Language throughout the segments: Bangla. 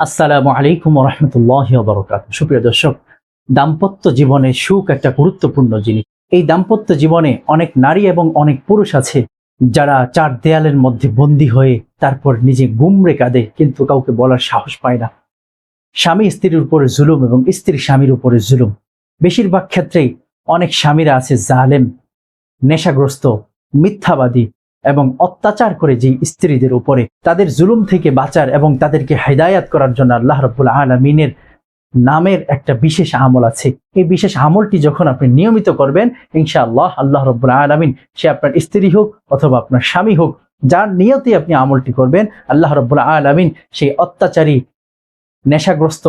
আসসালামু আলাইকুম ওয়া রাহমাতুল্লাহি ওয়া বারাকাতুহু। সুপ্রিয় দর্শক, দাম্পত্য জীবনে সুখ একটা গুরুত্বপূর্ণ জিনিস। এই দাম্পত্য জীবনে অনেক নারী এবং অনেক পুরুষ আছে যারা চার দেয়ালের মধ্যে বন্দী হয়ে তারপর নিজে গুমরে কাঁদে, কিন্তু কাউকে বলার সাহস পায় না। স্বামী স্ত্রীর উপরে জুলুম এবং স্ত্রী স্বামীর উপরে জুলুম। বেশিরভাগ ক্ষেত্রেই অনেক স্বামীরা আছে জালেম, নেশাগ্রস্ত, মিথ্যাবাদী এবং অত্যাচার করে যে স্ত্রীদের উপরে, তাদের জুলুম থেকে বাঁচার এবং তাদেরকে হেদায়াত করার জন্য আল্লাহ রাব্বুল আলামিনের নামের একটা বিশেষ আমল আছে। এই বিশেষ আমলটি যখন আপনি নিয়মিত করবেন, ইনশাআল্লাহ আল্লাহ রাব্বুল আলামিন, সে আপনার স্ত্রী হোক অথবা আপনার স্বামী হোক, যার নিয়তে আপনি আমলটি করবেন, আল্লাহ রাব্বুল আলামিন সেই অত্যাচারী, নেশাগ্রস্ত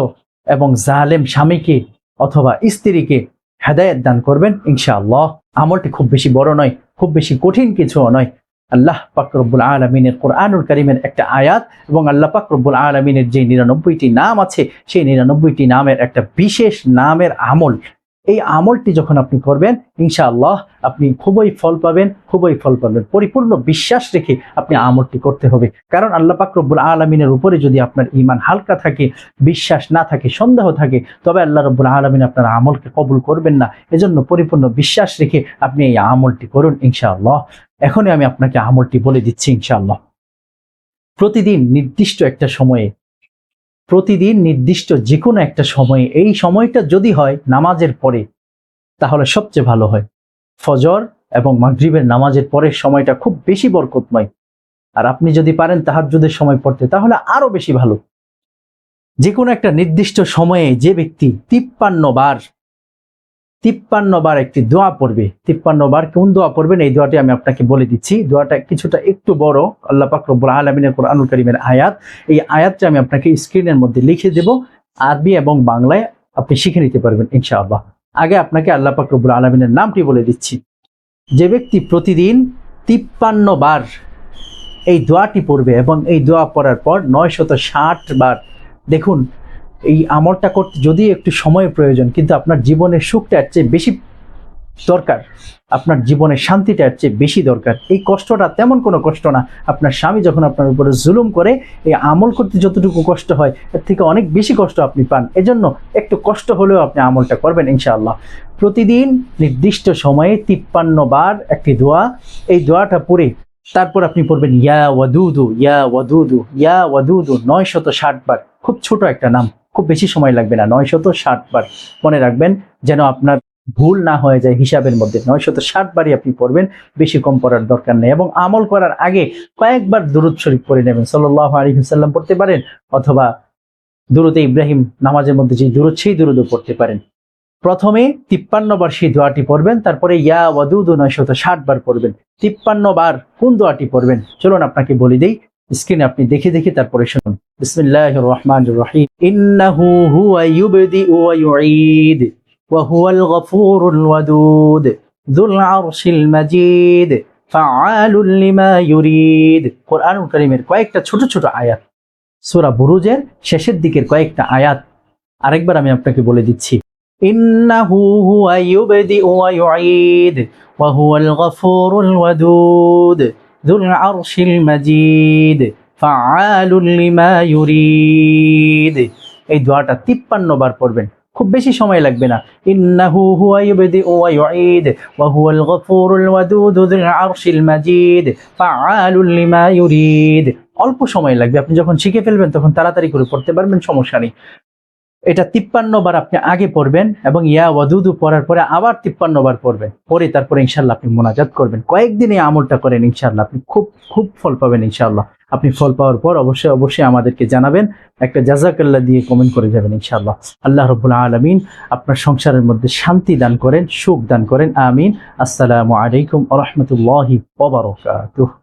এবং জালেম স্বামীকে অথবা স্ত্রীকে হেদায়েত দান করবেন ইনশাআল্লাহ। আমলটি খুব বেশি বড় নয়, খুব বেশি কঠিন কিছুও নয়। আল্লাহ পাক রব্বুল আলামিনের কোরআনুল কারীমের একটা আয়াত এবং আল্লাহ পাক রব্বুল আলামিনের যে 99টি নাম আছে, সেই 99টি নামের একটা বিশেষ নামের আমল। এই আমলটি যখন আপনি করবেন, ইনশাআল্লাহ আপনি খুবই ফল পাবেন, খুবই ফল পাবেন। পরিপূর্ণ বিশ্বাস রেখে আপনি আমলটি করতে হবে, কারণ আল্লাহ পাক রব্বুল আলামিনের উপরে যদি আপনার ঈমান হালকা থাকে, বিশ্বাস না থাকে, সন্দেহ থাকে, তবে আল্লাহ রব্বুল আলামিন আপনার আমলকে কবুল করবেন না। এজন্য পরিপূর্ণ বিশ্বাস রেখে আপনি এই আমলটি করুন ইনশাআল্লাহ। এখনই আমি আপনাকে আমলটি বলে দিচ্ছি ইনশাআল্লাহ। প্রতিদিন নির্দিষ্ট একটা সময়ে, প্রতিদিন নির্দিষ্ট যে কোনো একটা সময়ে, এই সময়টা যদি হয় নামাজের পরে, তাহলে সবচেয়ে ভালো হয়। ফজর এবং মাগরিবের নামাজের পরের সময়টা খুব বেশি বরকতময়। আর আপনি যদি পারেন তাহাজ্জুদের সময় পড়তে, তাহলে আরো বেশি ভালো। যে কোনো একটা নির্দিষ্ট সময়ে যে ব্যক্তি 53 বার একটি দোয়া পড়বে, 53 বার কোন দোয়া পড়বেন এই দোয়াটি আমি আপনাকে বলে দিচ্ছি। দোয়াটা কিছুটা একটু বড়, আল্লাহ পাক রব্বুল আলামিনের কোরআনুল কারীমের আয়াত। এই আয়াতটা আমি আপনাকে স্ক্রিনের মধ্যে লিখে দেব, আরবি এবং বাংলায় আপনি শিখে নিতে পারবেন ইনশাআল্লাহ। আগে আপনাকে আল্লাহ পাক রব্বুল আলামিনের নামটি বলে দিচ্ছি। যে ব্যক্তি প্রতিদিন 53 বার এই দোয়াটি পড়বে এবং এই দোয়া পড়ার পর 960 বার, দেখুন এই আমলটা করতে যদি একটু সময় প্রয়োজন, কিন্তু আপনার জীবনের সুখটা এর চেয়ে বেশি দরকার, আপনার জীবনের শান্তিটা এর চেয়ে বেশি দরকার। এই কষ্টটা তেমন কোনো কষ্ট না। আপনার স্বামী যখন আপনার উপরে জুলুম করে, এই আমল করতে যতটুকু কষ্ট হয়, এর থেকে অনেক বেশি কষ্ট আপনি পান। এজন্য একটু কষ্ট হলেও আপনি আমলটা করবেন ইনশাআল্লাহ। প্রতিদিন নির্দিষ্ট সময়ে 53 বার একটি দোয়া, এই দোয়াটা পড়ে তারপর আপনি পড়বেন ইয়া ওয়াদুদু, ইয়া ওয়াদুদু, ইয়া ওয়াদুদু 960 বার। খুব ছোট একটা নাম, খুব বেশি সময় লাগবে না। 960 বার মনে রাখবেন, যেন আপনার ভুল না হয়ে যায় হিসাবের মধ্যে। 960 বারই আপনি পড়বেন, বেশি কম পড়ার দরকার নেই। এবং আমল করার আগে কয়েকবার দুরূদ শরীফ পড়ে নেবেন। সাল্লাল্লাহু আলাইহি ওয়াসাল্লাম পড়তে পারেন, অথবা দুরূদে ইব্রাহিম নামাজের মধ্যে যে দুরূদ, সেই দুরূদও পড়তে পারেন। প্রথমে 53 বার সেই দোয়াটি পড়বেন, তারপরে ইয়া ওয়াদুদু 960 বার পড়বেন। 53 বার কোন দোয়াটি পড়বেন চলুন আপনাকে বলে দেই, স্ক্রিনে আপনি দেখে দেখে তারপরে শুনুন। বিসমিল্লাহির রহমানির রহিম। ইন্নাহু হুয়া ইউবদিউ ওয়া ইউঈদ ওয়া হুয়াল গফুরুল ওয়াদুদ যুল আরশিল মাজিদ ফাআলুল লিমা ইউরিদ। কোরআনুল কারীমের কয়েকটা ছোট ছোট আয়াত, সূরা বুরুজের শেষের দিকের কয়েকটা আয়াত আরেকবার আমি আপনাকে বলে দিচ্ছি। ইন্নাহু হুয়া ইউবদিউ ওয়া ইউঈদ ওয়া হুয়াল গফুরুল ওয়াদুদ যুল আরশিল মাজিদ ফাআলুল লিমা ইউরিদ। এই দোয়াটা 53 বার পড়বেন, খুব বেশি সময় লাগবে না। ইন্নাহু হুয়া ইউবদিউ ওয়া ইউঈদ ওয়া হুয়াল গফুরুল ওয়াদুদ যুল আরশিল মাজিদ ফাআলুল লিমা ইউরিদ। অল্প সময় লাগবে, আপনি যখন শিখে ফেলবেন তখন তাড়াতাড়ি করে পড়তে পারবেন, সমস্যা নেই। এটা 53 বার আপনি আগে পড়বেন এবং ইয়া ওয়াদুদু পড়ার পরে আবার 53 বার পড়বেন, পরে তারপরে ইনশাআল্লাহ আপনি মুনাজাত করবেন। কয়েকদিন এই আমলটা করেন, ইনশাআল্লাহ আপনি খুব খুব ফল পাবেন ইনশাআল্লাহ। আপনি ফল পাওয়ার পর অবশ্যই আমাদেরকে জানাবেন, একটা জাযাকাল্লাহ দিয়ে কমেন্ট করে যাবেন ইনশাআল্লাহ। আল্লাহ রাব্বুল আলামিন আপনার সংসারের মধ্যে শান্তি দান করেন, সুখ দান করেন, আমিন। আসসালামু আলাইকুম ওয়া রাহমাতুল্লাহি ওয়া বারাকাতুহু।